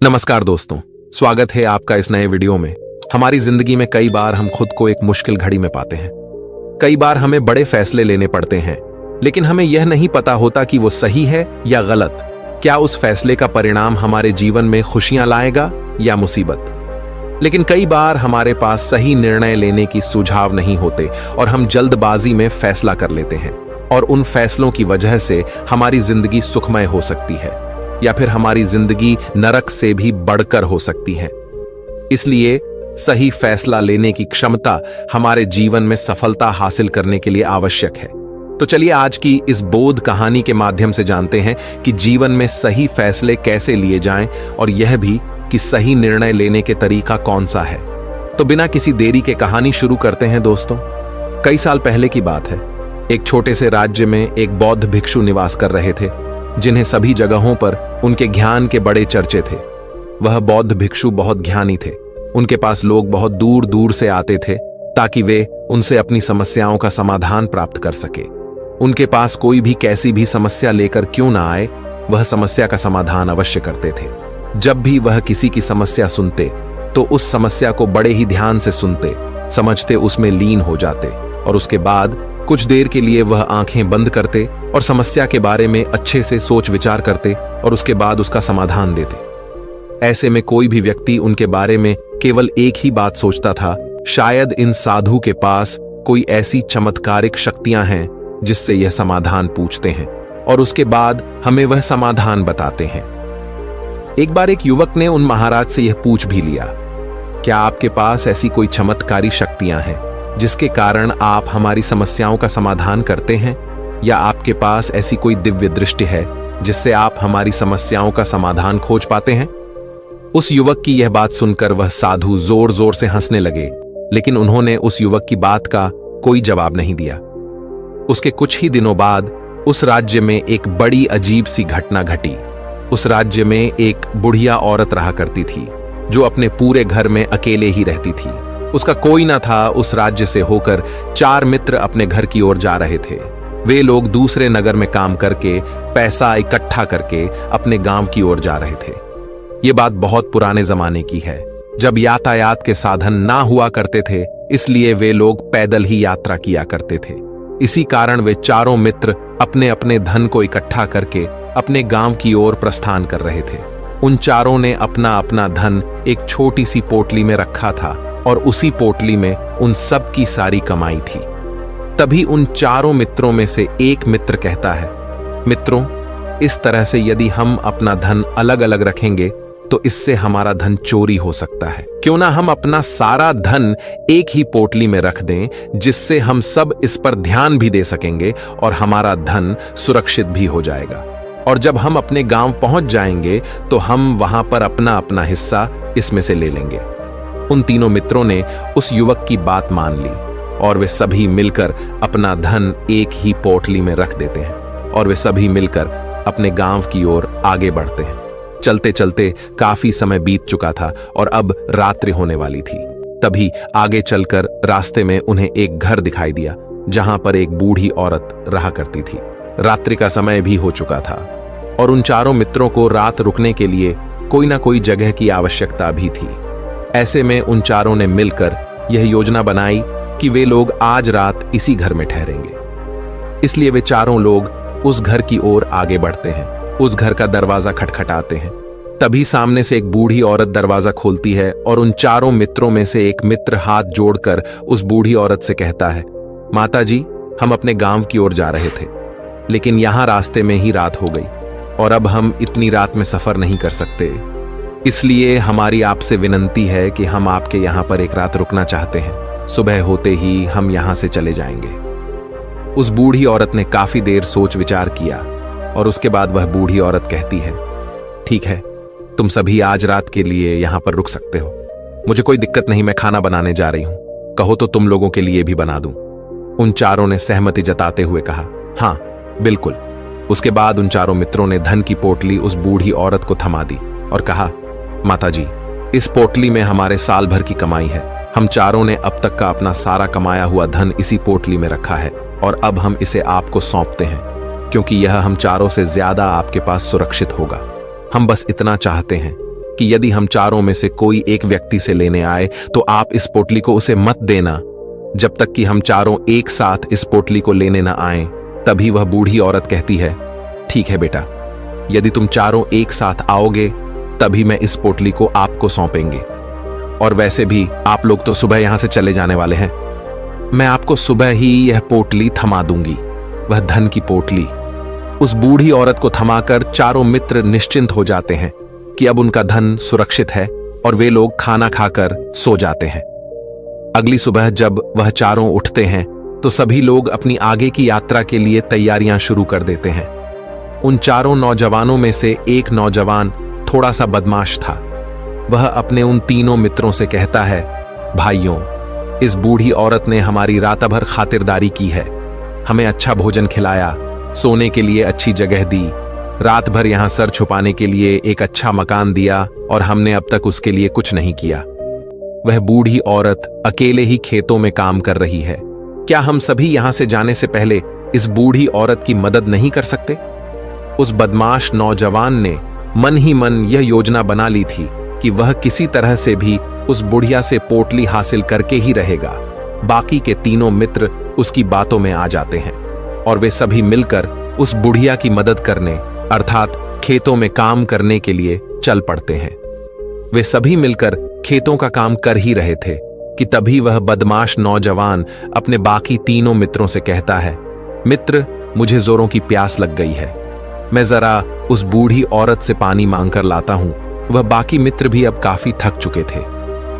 नमस्कार दोस्तों, स्वागत है आपका इस नए वीडियो में। हमारी जिंदगी में कई बार हम खुद को एक मुश्किल घड़ी में पाते हैं। कई बार हमें बड़े फैसले लेने पड़ते हैं, लेकिन हमें यह नहीं पता होता कि वो सही है या गलत। क्या उस फैसले का परिणाम हमारे जीवन में खुशियां लाएगा या मुसीबत। लेकिन कई बार हमारे पास सही निर्णय लेने की सुझाव नहीं होते और हम जल्दबाजी में फैसला कर लेते हैं, और उन फैसलों की वजह से हमारी जिंदगी सुखमय हो सकती है या फिर हमारी जिंदगी नरक से भी बढ़कर हो सकती है। इसलिए सही फैसला लेने की क्षमता हमारे जीवन में सफलता हासिल करने के लिए आवश्यक है। तो चलिए आज की इस बोध कहानी के माध्यम से जानते हैं कि जीवन में सही फैसले कैसे लिए जाएं, और यह भी कि सही निर्णय लेने के तरीका कौन सा है। तो बिना किसी देरी के कहानी शुरू करते हैं दोस्तों। कई साल पहले की बात है। एक छोटे से राज्य में एक बौद्ध भिक्षु निवास कर रहे थे, जिन्हें सभी जगहों पर उनके ज्ञान के बड़े चर्चे थे। वह बौद्ध भिक्षु बहुत ज्ञानी थे। उनके पास लोग बहुत दूर दूर से आते थे ताकि वे उनसे अपनी समस्याओं का समाधान प्राप्त कर सके। उनके पास कोई भी कैसी भी समस्या लेकर क्यों ना आए, वह समस्या का समाधान अवश्य करते थे। जब भी वह किसी की समस्या सुनते तो उस समस्या को बड़े ही ध्यान से सुनते, समझते, उसमें लीन हो जाते, और उसके बाद कुछ देर के लिए वह आंखें बंद करते और समस्या के बारे में अच्छे से सोच विचार करते और उसके बाद उसका समाधान देते। ऐसे में कोई भी व्यक्ति उनके बारे में केवल एक ही बात सोचता था, शायद इन साधु के पास कोई ऐसी चमत्कारिक शक्तियां हैं जिससे यह समाधान पूछते हैं और उसके बाद हमें वह समाधान बताते हैं। एक बार एक युवक ने उन महाराज से यह पूछ भी लिया, क्या आपके पास ऐसी कोई चमत्कारी शक्तियां हैं जिसके कारण आप हमारी समस्याओं का समाधान करते हैं, या आपके पास ऐसी कोई दिव्य दृष्टि है जिससे आप हमारी समस्याओं का समाधान खोज पाते हैं। उस युवक की यह बात सुनकर वह साधु जोर जोर से हंसने लगे, लेकिन उन्होंने उस युवक की बात का कोई जवाब नहीं दिया। उसके कुछ ही दिनों बाद उस राज्य में एक बड़ी अजीब सी घटना घटी। उस राज्य में एक बुढ़िया औरत रहा करती थी, जो अपने पूरे घर में अकेले ही रहती थी। उसका कोई ना था। उस राज्य से होकर 4 मित्र अपने घर की ओर जा रहे थे। वे लोग दूसरे नगर में काम करके पैसा इकट्ठा करके अपने गांव की ओर जा रहे थे। ये बात बहुत पुराने जमाने की है, जब यातायात के साधन ना हुआ करते थे, इसलिए वे लोग पैदल ही यात्रा किया करते थे। इसी कारण वे चारों मित्र अपने अपने धन को इकट्ठा करके अपने गांव की ओर प्रस्थान कर रहे थे। उन चारों ने अपना अपना धन एक छोटी सी पोटली में रखा था और उसी पोटली में उन सब की सारी कमाई थी। तभी उन चारों मित्रों में से एक मित्र कहता है, मित्रों, इस तरह से यदि हम अपना धन अलग अलग रखेंगे तो इससे हमारा धन चोरी हो सकता है। क्यों ना हम अपना सारा धन एक ही पोटली में रख दें, जिससे हम सब इस पर ध्यान भी दे सकेंगे और हमारा धन सुरक्षित भी हो जाएगा। और जब हम अपने गांव पहुंच जाएंगे तो हम वहां पर अपना अपना हिस्सा इसमें से ले लेंगे। उन तीनों मित्रों ने उस युवक की बात मान ली और वे सभी मिलकर अपना धन एक ही पोटली में रख देते हैं, और वे सभी मिलकर अपने गांव की ओर आगे बढ़ते हैं। चलते चलते काफी समय बीत चुका था और अब रात्रि होने वाली थी। तभी आगे चलकर रास्ते में उन्हें एक घर दिखाई दिया, जहां पर एक बूढ़ी औरत रहा करती थी। रात्रि का समय भी हो चुका था और उन चारों मित्रों को रात रुकने के लिए कोई ना कोई जगह की आवश्यकता भी थी। ऐसे में उन चारों ने मिलकर यह योजना बनाई कि वे लोग आज रात इसी घर में ठहरेंगे। इसलिए वे चारों लोग उस घर की ओर आगे बढ़ते हैं। उस घर का दरवाजा खटखटाते हैं। तभी सामने से एक बूढ़ी औरत दरवाजा खोलती है और उन चारों मित्रों में से एक मित्र हाथ जोड़कर उस बूढ़ी औरत से कहता है, माता जी, हम अपने गांव की ओर जा रहे थे, लेकिन यहां रास्ते में ही रात हो गई और अब हम इतनी रात में सफर नहीं कर सकते। इसलिए हमारी आपसे विनंती है कि हम आपके यहां पर एक रात रुकना चाहते हैं। सुबह होते ही हम यहां से चले जाएंगे। उस बूढ़ी औरत ने काफी देर सोच विचार किया और उसके बाद वह बूढ़ी औरत कहती है, ठीक है, तुम सभी आज रात के लिए यहां पर रुक सकते हो। मुझे कोई दिक्कत नहीं, मैं खाना बनाने जा रही हूं। कहो तो तुम लोगों के लिए भी बना दूं। उन चारों ने सहमति जताते हुए कहा, हां बिल्कुल। उसके बाद उन चारों मित्रों ने धन की पोटली उस बूढ़ी औरत को थमा दी और कहा, माता जी, इस पोटली में हमारे साल भर की कमाई है। हम चारों ने अब तक का अपना सारा कमाया हुआ धन इसी पोटली में रखा है और अब हम इसे आपको सौंपते हैं, क्योंकि यह हम चारों से ज्यादा आपके पास सुरक्षित होगा। हम बस इतना चाहते हैं कि यदि हम चारों में से कोई एक व्यक्ति से लेने आए तो आप इस पोटली को उसे मत देना जब तक कि हम चारों एक साथ इस पोटली को लेने न आए। तभी वह बूढ़ी औरत कहती है, ठीक है बेटा, यदि तुम चारों एक साथ आओगे तभी मैं इस पोटली को आपको सौंपेंगे। और वैसे भी आप लोग तो सुबह यहां से चले जाने वाले हैं। मैं आपको सुबह ही यह पोटली थमा दूंगी, वह धन की पोटली। उस बूढ़ी औरत को थमाकर चारों मित्र निश्चिंत हो जाते हैं कि अब उनका धन सुरक्षित है और वे लोग खाना खाकर सो जाते हैं। अगली सुबह जब वह चारों उठते हैं तो सभी लोग अपनी आगे की यात्रा के लिए तैयारियां शुरू कर देते हैं। उन चारों नौजवानों में से एक नौजवान थोड़ा सा बदमाश था। वह अपने उन तीनों मित्रों से कहता है, भाइयों, इस बूढ़ी औरत ने हमारी रात भर खातिरदारी की है, हमें अच्छा भोजन खिलाया, सोने के लिए अच्छी जगह दी, रात भर यहां सर छुपाने के लिए एक अच्छा मकान दिया और हमने अब तक उसके लिए कुछ नहीं किया। वह बूढ़ी औरत अकेले ही खेतों में काम कर रही है। क्या हम सभी यहां से जाने से पहले इस बूढ़ी औरत की मदद नहीं कर सकते? उस बदमाश नौजवान ने मन ही मन यह योजना बना ली थी कि वह किसी तरह से भी उस बुढ़िया से पोटली हासिल करके ही रहेगा। बाकी के तीनों मित्र उसकी बातों में आ जाते हैं और वे सभी मिलकर उस बुढ़िया की मदद करने अर्थात खेतों में काम करने के लिए चल पड़ते हैं। वे सभी मिलकर खेतों का काम कर ही रहे थे कि तभी वह बदमाश नौजवान अपने बाकी तीनों मित्रों से कहता है, मित्र, मुझे जोरों की प्यास लग गई है, मैं जरा उस बूढ़ी औरत से पानी मांगकर लाता हूं। वह बाकी मित्र भी अब काफी थक चुके थे,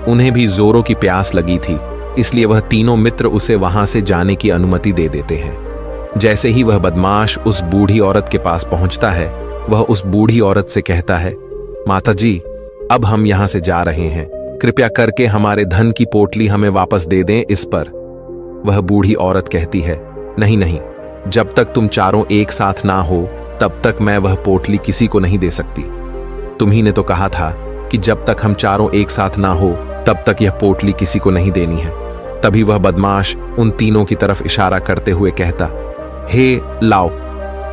उन्हें भी जोरों की प्यास लगी थी, इसलिए वह तीनों मित्र उसे वहां से जाने की अनुमति दे देते हैं। जैसे ही वह बदमाश उस बूढ़ी औरत के पास पहुंचता है, वह उस बूढ़ी औरत से कहता है, माता जी, अब हम यहां से जा रहे हैं, कृपया करके हमारे धन की पोटली हमें वापस दे दें। इस पर वह बूढ़ी औरत कहती है, नहीं नहीं, जब तक तुम चारों एक साथ ना हो तब तक मैं वह पोटली किसी को नहीं दे सकती। तुम्ही ने तो कहा था कि जब तक हम चारों एक साथ ना हो तब तक यह पोटली किसी को नहीं देनी है। तभी वह बदमाश उन तीनों की तरफ इशारा करते हुए कहता, हे लाओ।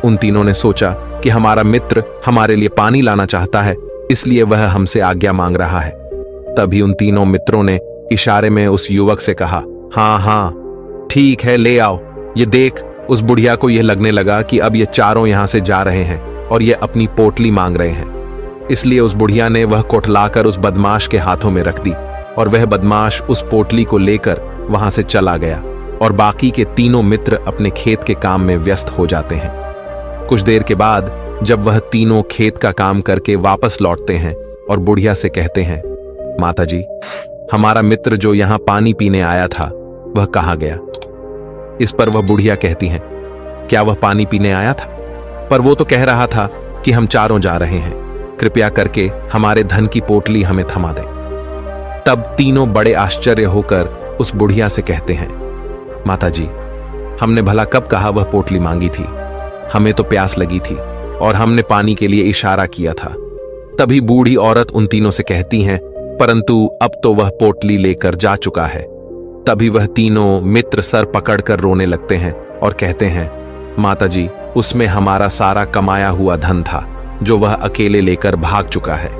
उन तीनों ने सोचा कि हमारा मित्र हमारे लिए पानी लाना चाहता है, इसलिए वह हमसे आज्ञा मांग रहा है। तभी उन तीनों मित्रों ने इशारे में उस युवक से कहा, हाँ हाँ ठीक है, ले आओ। ये देख, उस बुढ़िया को यह लगने लगा कि अब ये चारों यहां से जा रहे हैं और ये अपनी पोटली मांग रहे हैं, इसलिए उस बुढ़िया ने वह कोठलाकर उस बदमाश के हाथों में रख दी और वह बदमाश उस पोटली को लेकर वहां से चला गया और बाकी के तीनों मित्र अपने खेत के काम में व्यस्त हो जाते हैं। कुछ देर के बाद जब वह तीनों खेत का काम करके वापस लौटते हैं और बुढ़िया से कहते हैं, माता जी, हमारा मित्र जो यहां पानी पीने आया था वह कहाँ गया? इस पर वह बुढ़िया कहती हैं, क्या वह पानी पीने आया था? पर वो तो कह रहा था कि हम चारों जा रहे हैं, कृपया करके हमारे धन की पोटली हमें थमा दें। तब तीनों बड़े आश्चर्य होकर उस बुढ़िया से कहते हैं, माता जी, हमने भला कब कहा वह पोटली मांगी थी? हमें तो प्यास लगी थी और हमने पानी के लिए इशारा किया था। तभी बूढ़ी औरत उन तीनों से कहती हैं, परंतु अब तो वह पोटली लेकर जा चुका है। तभी वह तीनों मित्र सर पकड़कर रोने लगते हैं और कहते हैं, माता जी, उसमें हमारा सारा कमाया हुआ धन था जो वह अकेले लेकर भाग चुका है।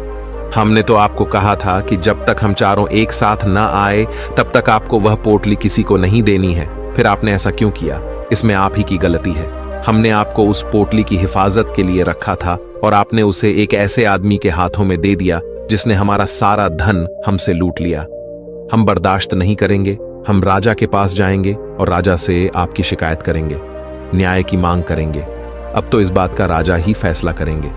हमने तो आपको कहा था कि जब तक हम चारों एक साथ न आए तब तक आपको वह पोटली किसी को नहीं देनी है, फिर आपने ऐसा क्यों किया? इसमें आप ही की गलती है। हमने आपको उस पोटली की हिफाजत के लिए रखा था और आपने उसे एक ऐसे आदमी के हाथों में दे दिया जिसने हमारा सारा धन हमसे लूट लिया। हम बर्दाश्त नहीं करेंगे, हम राजा के पास जाएंगे और राजा से आपकी शिकायत करेंगे, न्याय की मांग करेंगे। अब तो इस बात का राजा ही फैसला करेंगे।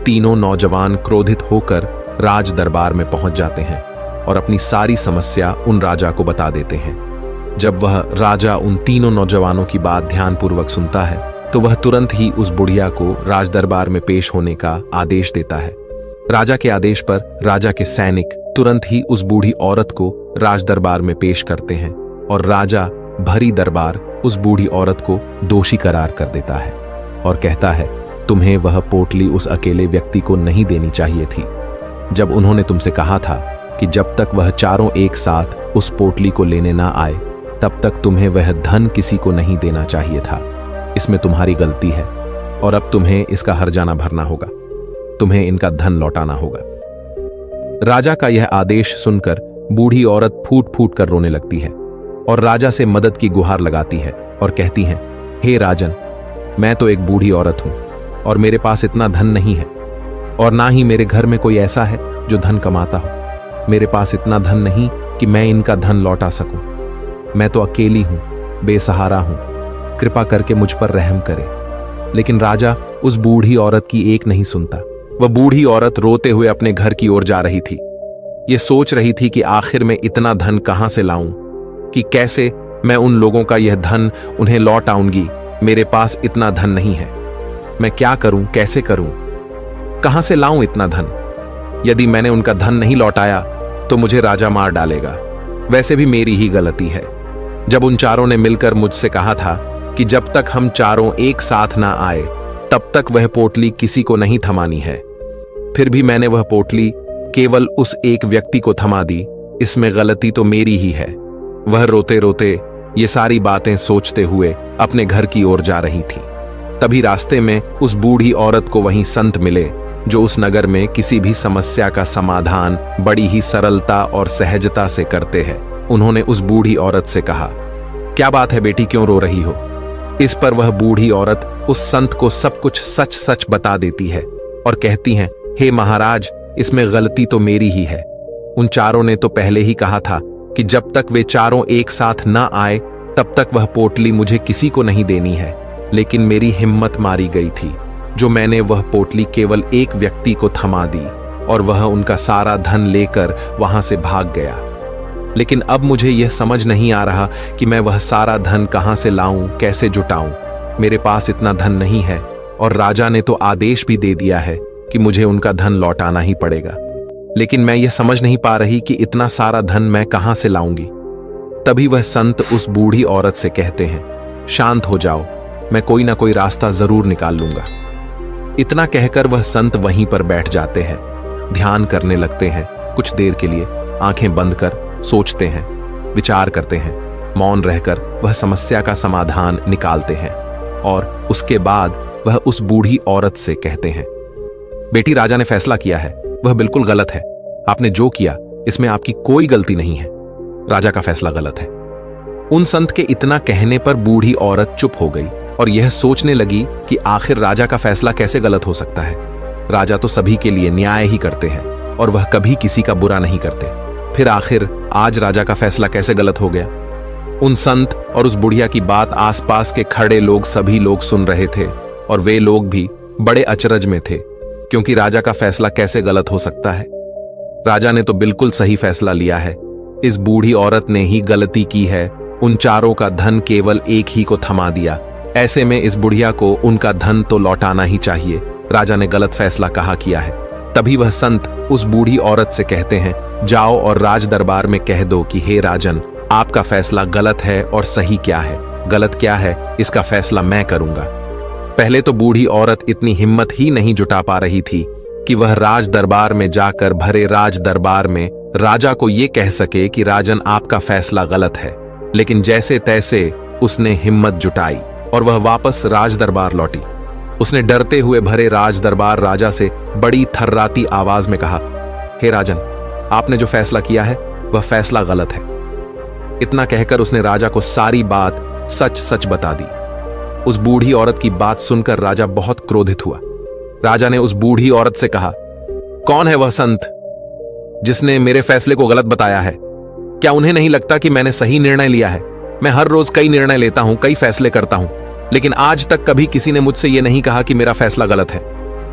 तीनों नौजवान क्रोधित होकर राज दरबार में पहुंच जाते हैं और अपनी सारी समस्या उन राजा को बता देते हैं। जब वह राजा उन तीनों नौजवानों की बात ध्यानपूर्वक सुनता है तो वह तुरंत ही उस बुढ़िया को राज दरबार में पेश होने का आदेश देता है। राजा के आदेश पर राजा के सैनिक तुरंत ही उस बूढ़ी औरत को राज दरबार में पेश करते हैं और राजा भरी दरबार उस बूढ़ी औरत को दोषी करार कर देता है और कहता है, तुम्हें वह पोटली उस अकेले व्यक्ति को नहीं देनी चाहिए थी। जब उन्होंने तुमसे कहा था कि जब तक वह चारों एक साथ उस पोटली को लेने ना आए तब तक तुम्हें वह धन किसी को नहीं देना चाहिए था। इसमें तुम्हारी गलती है और अब तुम्हें इसका हर्जाना भरना होगा, तुम्हें इनका धन लौटाना होगा। राजा का यह आदेश सुनकर बूढ़ी औरत फूट फूट कर रोने लगती है और राजा से मदद की गुहार लगाती है और कहती है, हे राजन, मैं तो एक बूढ़ी औरत हूं और मेरे पास इतना धन नहीं है और ना ही मेरे घर में कोई ऐसा है जो धन कमाता हो। मेरे पास इतना धन नहीं कि मैं इनका धन लौटा सकूं। मैं तो अकेली हूं, बेसहारा हूं, कृपा करके मुझ पर रहम करे। लेकिन राजा उस बूढ़ी औरत की एक नहीं सुनता। वह बूढ़ी औरत रोते हुए अपने घर की ओर जा रही थी। ये सोच रही थी कि आखिर मैं इतना धन कहां से लाऊं, कि कैसे मैं उन लोगों का यह धन उन्हें लौट आऊंगी। मेरे पास इतना धन नहीं है। मैं क्या करूं, कैसे करूं, कहां से लाऊं इतना धन? यदि मैंने उनका धन नहीं लौटाया तो मुझे राजा मार डालेगा। वैसे भी मेरी ही गलती है। जब उन चारों ने मिलकर मुझसे कहा था कि जब तक हम चारों एक साथ ना आए तब तक वह पोटली किसी को नहीं थमानी है, फिर भी मैंने वह पोटली केवल उस एक व्यक्ति को थमा दी। इसमें गलती तो मेरी ही है। वह रोते रोते ये सारी बातें सोचते हुए अपने घर की ओर जा रही थी। तभी रास्ते में उस बूढ़ी औरत को वहीं संत मिले जो उस नगर में किसी भी समस्या का समाधान बड़ी ही सरलता और सहजता से करते हैं। उन्होंने उस बूढ़ी औरत से कहा, क्या बात है बेटी, क्यों रो रही हो? इस पर वह बूढ़ी औरत उस संत को सब कुछ सच सच बता देती है और कहती है, हे महाराज, इसमें गलती तो मेरी ही है। उन चारों ने तो पहले ही कहा था कि जब तक वे चारों एक साथ ना आए तब तक वह पोटली मुझे किसी को नहीं देनी है। लेकिन मेरी हिम्मत मारी गई थी जो मैंने वह पोटली केवल एक व्यक्ति को थमा दी और वह उनका सारा धन लेकर वहां से भाग गया। लेकिन अब मुझे यह समझ नहीं आ रहा कि मैं वह सारा धन कहां से लाऊं, कैसे जुटाऊं। मेरे पास इतना धन नहीं है और राजा ने तो आदेश भी दे दिया है कि मुझे उनका धन लौटाना ही पड़ेगा। लेकिन मैं यह समझ नहीं पा रही कि इतना सारा धन मैं कहां से लाऊंगी। तभी वह संत उस बूढ़ी औरत से कहते हैं, शांत हो जाओ, मैं कोई ना कोई रास्ता जरूर निकाल लूंगा। इतना कहकर वह संत वहीं पर बैठ जाते हैं, ध्यान करने लगते हैं। कुछ देर के लिए आंखें बंद कर सोचते हैं, विचार करते हैं। मौन रहकर वह समस्या का समाधान निकालते हैं और उसके बाद वह उस बूढ़ी औरत से कहते हैं, बेटी, राजा ने फैसला किया है, वह बिल्कुल गलत है। आपने जो किया इसमें आपकी कोई गलती नहीं है। राजा का फैसला गलत है। उन संत के इतना कहने पर बूढ़ी औरत चुप हो गई और यह सोचने लगी कि आखिर राजा का फैसला कैसे गलत हो सकता है। राजा तो सभी के लिए न्याय ही करते हैं और वह कभी किसी का बुरा नहीं करते। फिर आखिर आज राजा का फैसला कैसे गलत हो गया? उन संत और उस बुढ़िया की बात आसपास के खड़े लोग सभी लोग सुन रहे थे और वे लोग भी बड़े अचरज में थे, क्योंकि राजा का फैसला कैसे गलत हो सकता है। राजा ने तो बिल्कुल सही फैसला लिया है। इस बूढ़ी औरत ने ही गलती की है, उन चारों का धन केवल एक ही को थमा दिया। ऐसे में इस बुढ़िया को उनका धन तो लौटाना ही चाहिए। राजा ने गलत फैसला कहा किया है। तभी वह संत उस बूढ़ी औरत से कहते हैं, जाओ और राज दरबार में कह दो कि हे राजन, आपका फैसला गलत है और सही क्या है, गलत क्या है, इसका फैसला मैं करूंगा। पहले तो बूढ़ी औरत इतनी हिम्मत ही नहीं जुटा पा रही थी कि वह राज दरबार में जाकर भरे राज दरबार में राजा को यह कह सके कि राजन, आपका फैसला गलत है। लेकिन जैसे तैसे उसने हिम्मत जुटाई और वह वापस राज दरबार लौटी। उसने डरते हुए भरे राज दरबार राजा से बड़ी थर्राती आवाज में कहा, हे राजन, आपने जो फैसला किया है वह फैसला गलत है। इतना कहकर उसने राजा को सारी बात सच सच बता दी। उस बूढ़ी औरत की बात सुनकर राजा बहुत क्रोधित हुआ। राजा ने उस बूढ़ी औरत से कहा, कौन है वह संत जिसने मेरे फैसले को गलत बताया है? क्या उन्हें नहीं लगता कि मैंने सही निर्णय लिया है? मैं हर रोज कई निर्णय लेता हूं, कई फैसले करता हूं, लेकिन आज तक कभी किसी ने मुझसे यह नहीं कहा कि मेरा फैसला गलत है।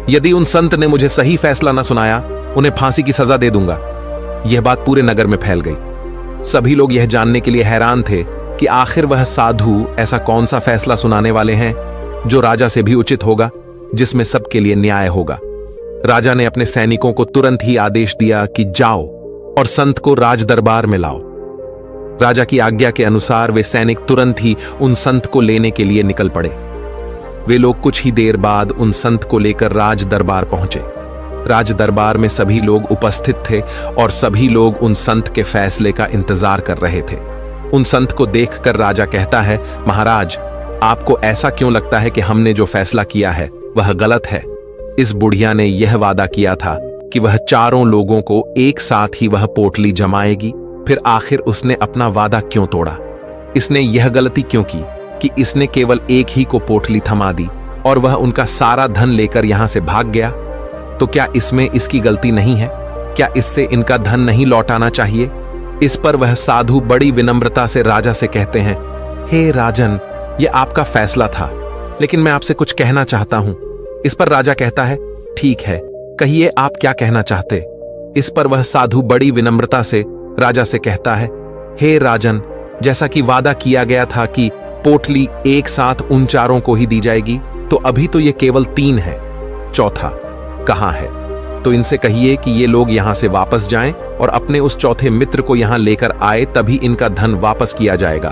यदि उन संत ने मुझे सही फैसला न सुनाया, उन्हें फांसी की सजा दे दूंगा। यह बात पूरे नगर में फैल गई। सभी लोग यह जानने के लिए हैरान थे कि आखिर वह साधु ऐसा कौन सा फैसला सुनाने वाले हैं जो राजा से भी उचित होगा, जिसमें सबके लिए न्याय होगा। राजा ने अपने सैनिकों को तुरंत ही आदेश दिया कि जाओ और संत को राज दरबार में लाओ। राजा की आज्ञा के अनुसार वे सैनिक तुरंत ही उन संत को लेने के लिए निकल पड़े। वे लोग कुछ ही देर बाद उन संत को लेकर राज दरबार पहुंचे। राज दरबार में सभी लोग उपस्थित थे और सभी लोग उन संत के फैसले का इंतजार कर रहे थे। उन संत को देखकर राजा कहता है, महाराज, आपको ऐसा क्यों लगता है कि हमने जो फैसला किया है वह गलत है? इस बुढ़िया ने यह वादा किया था कि वह चारों लोगों को एक साथ ही वह पोटली जमाएगी। फिर आखिर उसने अपना वादा क्यों तोड़ा? इसने यह गलती क्यों की कि इसने केवल एक ही को पोटली थमा दी और वह उनका सारा धन लेकर यहां से भाग गया? तो क्या इसमें इसकी गलती नहीं है? क्या इससे इनका धन नहीं लौटाना चाहिए? इस पर वह साधु बड़ी विनम्रता से राजा से कहते हैं, हे राजन, यह आपका फैसला था, लेकिन मैं आपसे कुछ कहना चाहता हूं। इस पर राजा कहता है, ठीक है, कहिए आप क्या कहना चाहते। इस पर वह साधु बड़ी विनम्रता से राजा से कहता है, हे राजन, जैसा कि वादा किया गया था कि पोटली एक साथ उन चारों को ही दी जाएगी, तो अभी तो ये केवल 3 है, चौथा कहां है? तो इनसे कहिए कि ये लोग यहां से वापस जाएं और अपने उस चौथे मित्र को यहां लेकर आए, तभी इनका धन वापस किया जाएगा।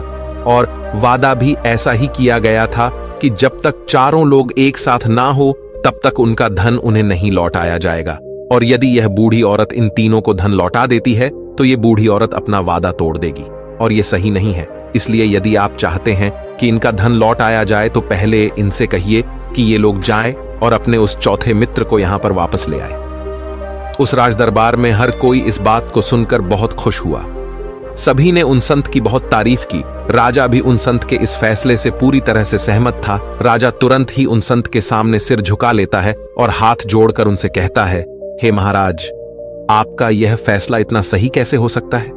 और वादा भी ऐसा ही किया गया था कि जब तक चारों लोग एक साथ ना हो तब तक उनका धन उन्हें नहीं लौटाया जाएगा। और यदि यह बूढ़ी औरत इन तीनों को धन लौटा देती है तो ये बूढ़ी औरत अपना वादा तोड़ देगी, और ये सही नहीं है। इसलिए यदि आप चाहते हैं कि इनका धन लौट आया जाए तो पहले इनसे कहिए कि ये लोग जाएं और अपने उस चौथे मित्र को यहां पर वापस ले आए। उस राजदरबार में हर कोई इस बात को सुनकर बहुत खुश हुआ। सभी ने उन संत की बहुत तारीफ की। राजा भी उन संत के इस फैसले से पूरी तरह से सहमत था। राजा तुरंत ही उन संत के सामने सिर झुका लेता है और हाथ जोड़कर उनसे कहता है, हे महाराज, आपका यह फैसला इतना सही कैसे हो सकता है?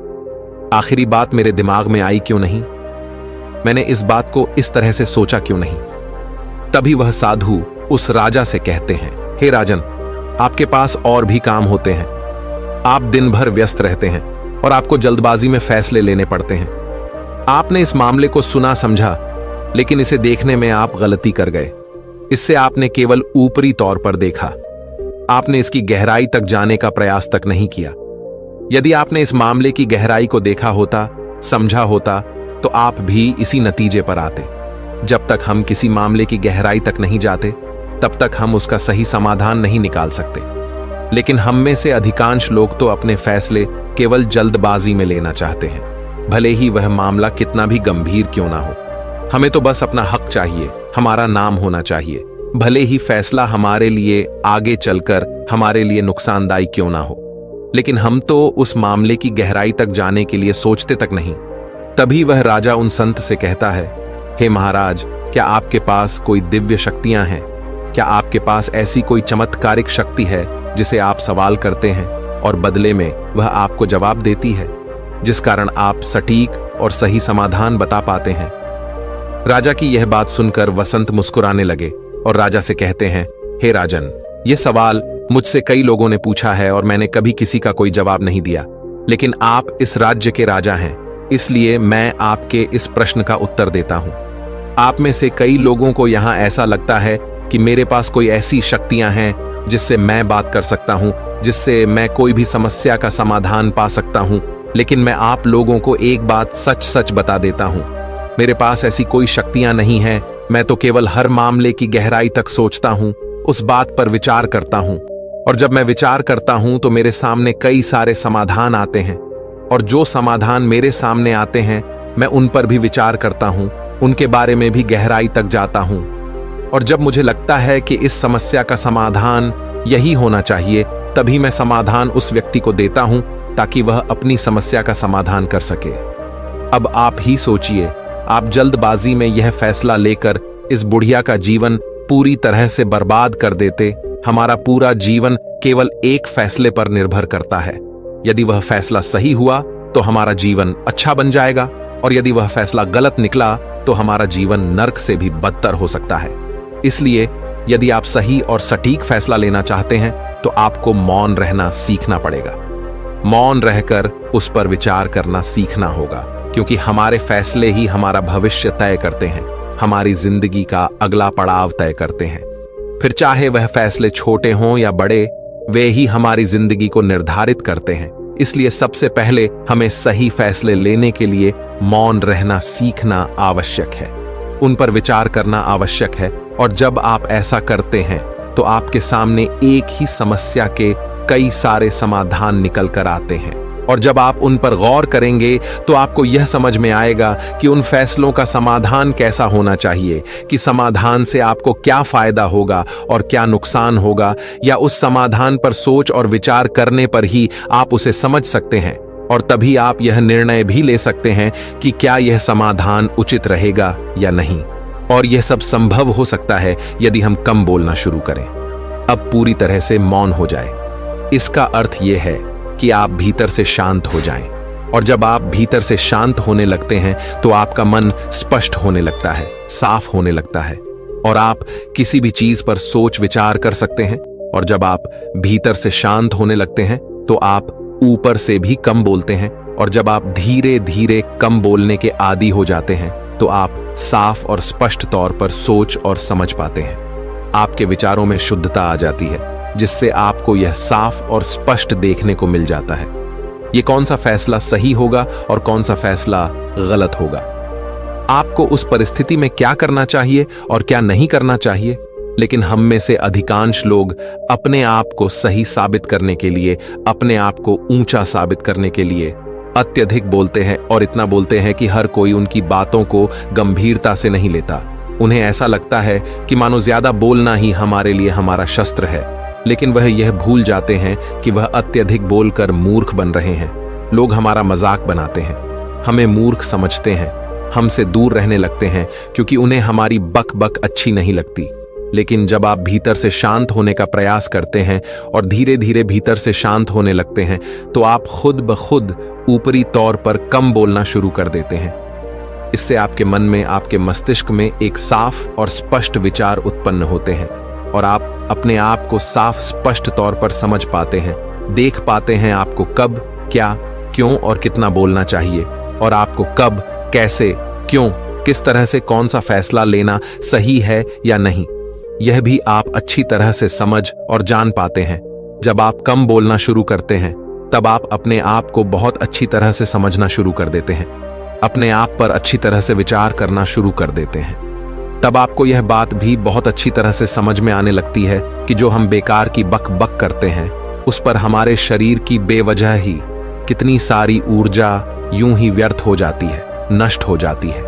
आखिरी बात मेरे दिमाग में आई क्यों नहीं? मैंने इस बात को इस तरह से सोचा क्यों नहीं? तभी वह साधु उस राजा से कहते हैं, हे राजन, आपके पास और भी काम होते हैं। आप दिन भर व्यस्त रहते हैं और आपको जल्दबाजी में फैसले लेने पड़ते हैं। आपने इस मामले को सुना समझा, लेकिन इसे देखने में आप गलती कर गए। इससे आपने केवल ऊपरी तौर पर देखा। आपने इसकी गहराई तक जाने का प्रयास तक नहीं किया। यदि आपने इस मामले की गहराई को देखा होता, समझा होता, तो आप भी इसी नतीजे पर आते। जब तक हम किसी मामले की गहराई तक नहीं जाते, तब तक हम उसका सही समाधान नहीं निकाल सकते। लेकिन हम में से अधिकांश लोग तो अपने फैसले केवल जल्दबाजी में लेना चाहते हैं, भले ही वह मामला कितना भी गंभीर क्यों ना हो। हमें तो बस अपना हक चाहिए, हमारा नाम होना चाहिए, भले ही फैसला हमारे लिए आगे चलकर हमारे लिए नुकसानदायी क्यों ना हो। लेकिन हम तो उस मामले की गहराई तक जाने के लिए सोचते तक नहीं। तभी वह राजा उन संत से कहता है, हे महाराज, क्या आपके पास कोई दिव्य शक्तियां हैं? क्या आपके पास ऐसी कोई चमत्कारिक शक्ति है जिसे आप सवाल करते हैं और बदले में वह आपको जवाब देती है, जिस कारण आप सटीक और सही समाधान बता पाते हैं? राजा की यह बात सुनकर वसंत मुस्कुराने लगे और राजा से कहते हैं, हे राजन, यह सवाल मुझसे कई लोगों ने पूछा है और मैंने कभी किसी का कोई जवाब नहीं दिया। लेकिन आप इस राज्य के राजा हैं, इसलिए मैं आपके इस प्रश्न का उत्तर देता हूं। आप में से कई लोगों को यहां ऐसा लगता है कि मेरे पास कोई ऐसी शक्तियां हैं जिससे मैं बात कर सकता हूं, जिससे मैं कोई भी समस्या का समाधान पा सकता हूं। लेकिन मैं आप लोगों को एक बात सच सच बता देता हूं, मेरे पास ऐसी कोई शक्तियां नहीं हैं। मैं तो केवल हर मामले की गहराई तक सोचता हूं, उस बात पर विचार करता हूं, और जब मैं विचार करता हूं तो मेरे सामने कई सारे समाधान आते हैं, और जो समाधान मेरे सामने आते हैं मैं उन पर भी विचार करता हूं, उनके बारे में भी गहराई तक जाता हूं। और जब मुझे लगता है कि इस समस्या का समाधान यही होना चाहिए, तभी मैं समाधान उस व्यक्ति को देता हूं ताकि वह अपनी समस्या का समाधान कर सके। अब आप ही सोचिए, आप जल्दबाजी में यह फैसला लेकर इस बुढ़िया का जीवन पूरी तरह से बर्बाद कर देते। हमारा पूरा जीवन केवल एक फैसले पर निर्भर करता है। यदि वह फैसला सही हुआ तो हमारा जीवन अच्छा बन जाएगा, और यदि वह फैसला गलत निकला तो हमारा जीवन नर्क से भी बदतर हो सकता है। इसलिए यदि आप सही और सटीक फैसला लेना चाहते हैं तो आपको मौन रहना सीखना पड़ेगा। मौन रहकर उस पर विचार करना सीखना होगा, क्योंकि हमारे फैसले ही हमारा भविष्य तय करते हैं, हमारी जिंदगी का अगला पड़ाव तय करते हैं। फिर चाहे वह फैसले छोटे हों या बड़े, वे ही हमारी जिंदगी को निर्धारित करते हैं। इसलिए सबसे पहले हमें सही फैसले लेने के लिए मौन रहना सीखना आवश्यक है, उन पर विचार करना आवश्यक है। और जब आप ऐसा करते हैं तो आपके सामने एक ही समस्या के कई सारे समाधान निकल कर आते हैं। और जब आप उन पर गौर करेंगे तो आपको यह समझ में आएगा कि उन फैसलों का समाधान कैसा होना चाहिए, कि समाधान से आपको क्या फायदा होगा और क्या नुकसान होगा, या उस समाधान पर सोच और विचार करने पर ही आप उसे समझ सकते हैं। और तभी आप यह निर्णय भी ले सकते हैं कि क्या यह समाधान उचित रहेगा या नहीं। और यह सब संभव हो सकता है यदि हम कम बोलना शुरू करें, अब पूरी तरह से मौन हो जाए। इसका अर्थ यह है कि आप भीतर से शांत हो जाएं। और जब आप भीतर से शांत होने लगते हैं तो आपका मन स्पष्ट होने लगता है, साफ होने लगता है, और आप किसी भी चीज पर सोच विचार कर सकते हैं। और जब आप भीतर से शांत होने लगते हैं तो आप ऊपर से भी कम बोलते हैं। और जब आप धीरे धीरे कम बोलने के आदी हो जाते हैं तो आप साफ और स्पष्ट तौर पर सोच और समझ पाते हैं। आपके विचारों में शुद्धता आ जाती है, जिससे आपको यह साफ और स्पष्ट देखने को मिल जाता है ये कौन सा फैसला सही होगा और कौन सा फैसला गलत होगा। आपको उस परिस्थिति में क्या करना चाहिए और क्या नहीं करना चाहिए। लेकिन हम में से अधिकांश लोग अपने आप को सही साबित करने के लिए, अपने आप को ऊंचा साबित करने के लिए अत्यधिक बोलते हैं, और इतना बोलते हैं कि हर कोई उनकी बातों को गंभीरता से नहीं लेता। उन्हें ऐसा लगता है कि मानो ज्यादा बोलना ही हमारे लिए हमारा शस्त्र है, लेकिन वह यह भूल जाते हैं कि वह अत्यधिक बोलकर मूर्ख बन रहे हैं। लोग हमारा मजाक बनाते हैं, हमें मूर्ख समझते हैं, हमसे दूर रहने लगते हैं क्योंकि उन्हें हमारी बक बक अच्छी नहीं लगती। लेकिन जब आप भीतर से शांत होने का प्रयास करते हैं और धीरे धीरे भीतर से शांत होने लगते हैं तो आप खुद ब खुद ऊपरी तौर पर कम बोलना शुरू कर देते हैं। इससे आपके मन में, आपके मस्तिष्क में एक साफ और स्पष्ट विचार उत्पन्न होते हैं और आप अपने आप को साफ स्पष्ट तौर पर समझ पाते हैं, देख पाते हैं आपको कब, क्या, क्यों और कितना बोलना चाहिए, और आपको कब, कैसे, क्यों, किस तरह से कौन सा फैसला लेना सही है या नहीं, यह भी आप अच्छी तरह से समझ और जान पाते हैं। जब आप कम बोलना शुरू करते हैं तब आप अपने आप को बहुत अच्छी तरह से समझना शुरू कर देते हैं, अपने आप पर अच्छी तरह से विचार करना शुरू कर देते हैं। तब आपको यह बात भी बहुत अच्छी तरह से समझ में आने लगती है कि जो हम बेकार की बक बक करते हैं उस पर हमारे शरीर की बेवजह ही कितनी सारी ऊर्जा यूं ही व्यर्थ हो जाती है, नष्ट हो जाती है,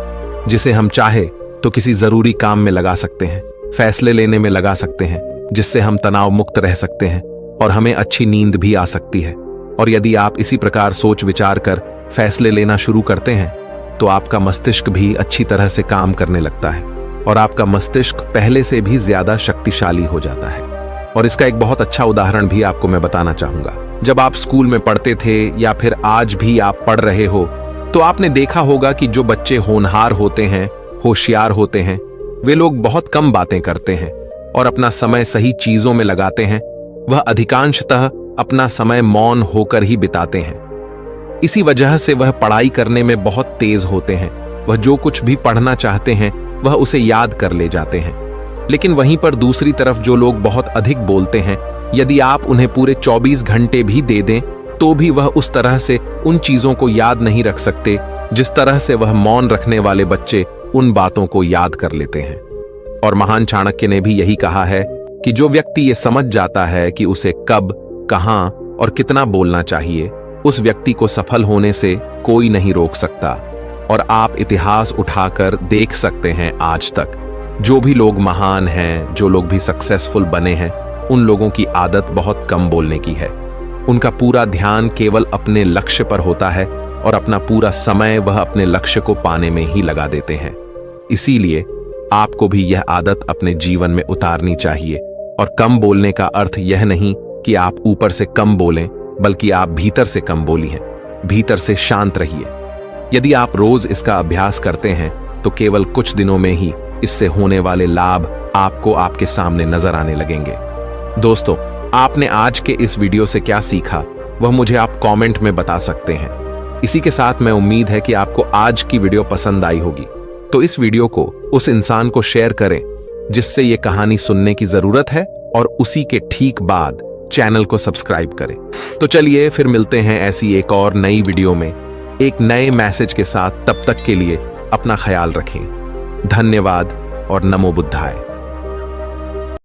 जिसे हम चाहे तो किसी जरूरी काम में लगा सकते हैं, फैसले लेने में लगा सकते हैं, जिससे हम तनाव मुक्त रह सकते हैं और हमें अच्छी नींद भी आ सकती है। और यदि आप इसी प्रकार सोच विचार कर फैसले लेना शुरू करते हैं तो आपका मस्तिष्क भी अच्छी तरह से काम करने लगता है और आपका मस्तिष्क पहले से भी ज्यादा शक्तिशाली हो जाता है। और इसका एक बहुत अच्छा उदाहरण भी आपको मैं बताना चाहूंगा। जब आप स्कूल में पढ़ते थे या फिर आज भी आप पढ़ रहे हो तो आपने देखा होगा कि जो बच्चे होनहार होते हैं, होशियार होते हैं, वे लोग बहुत कम बातें करते हैं और अपना समय सही चीजों में लगाते हैं। वह अधिकांशतः अपना समय मौन होकर ही बिताते हैं। इसी वजह से वह पढ़ाई करने में बहुत तेज होते हैं। वह जो कुछ भी पढ़ना चाहते हैं वह उसे याद कर ले जाते हैं। लेकिन वहीं पर दूसरी तरफ जो लोग बहुत अधिक बोलते हैं, यदि आप उन्हें पूरे 24 घंटे भी दे दें तो भी वह उस तरह से उन चीजों को याद नहीं रख सकते जिस तरह से वह मौन रखने वाले बच्चे उन बातों को याद कर लेते हैं। और महान चाणक्य ने भी यही कहा है कि जो व्यक्ति ये समझ जाता है कि उसे कब, कहां और कितना बोलना चाहिए, उस व्यक्ति को सफल होने से कोई नहीं रोक सकता। और आप इतिहास उठाकर देख सकते हैं, आज तक जो भी लोग महान हैं, जो लोग भी सक्सेसफुल बने हैं, उन लोगों की आदत बहुत कम बोलने की है। उनका पूरा ध्यान केवल अपने लक्ष्य पर होता है और अपना पूरा समय वह अपने लक्ष्य को पाने में ही लगा देते हैं। इसीलिए आपको भी यह आदत अपने जीवन में उतारनी चाहिए। और कम बोलने का अर्थ यह नहीं कि आप ऊपर से कम बोलें, बल्कि आप भीतर से कम बोलिए, भीतर से शांत रहिए। यदि आप रोज इसका अभ्यास करते हैं तो केवल कुछ दिनों में ही इससे होने वाले लाभ आपको आपके सामने नजर आने लगेंगे। दोस्तों, आपने आज के इस वीडियो से क्या सीखा वह मुझे आप कमेंट में बता सकते हैं। इसी के साथ मैं उम्मीद है कि आपको आज की वीडियो पसंद आई होगी, तो इस वीडियो को उस इंसान को शेयर करें जिससे ये कहानी सुनने की जरूरत है, और उसी के ठीक बाद चैनल को सब्सक्राइब करें। तो चलिए फिर मिलते हैं ऐसी एक और नई वीडियो में एक नए मैसेज के साथ। तब तक के लिए अपना ख्याल रखें। धन्यवाद और नमो बुद्धाय।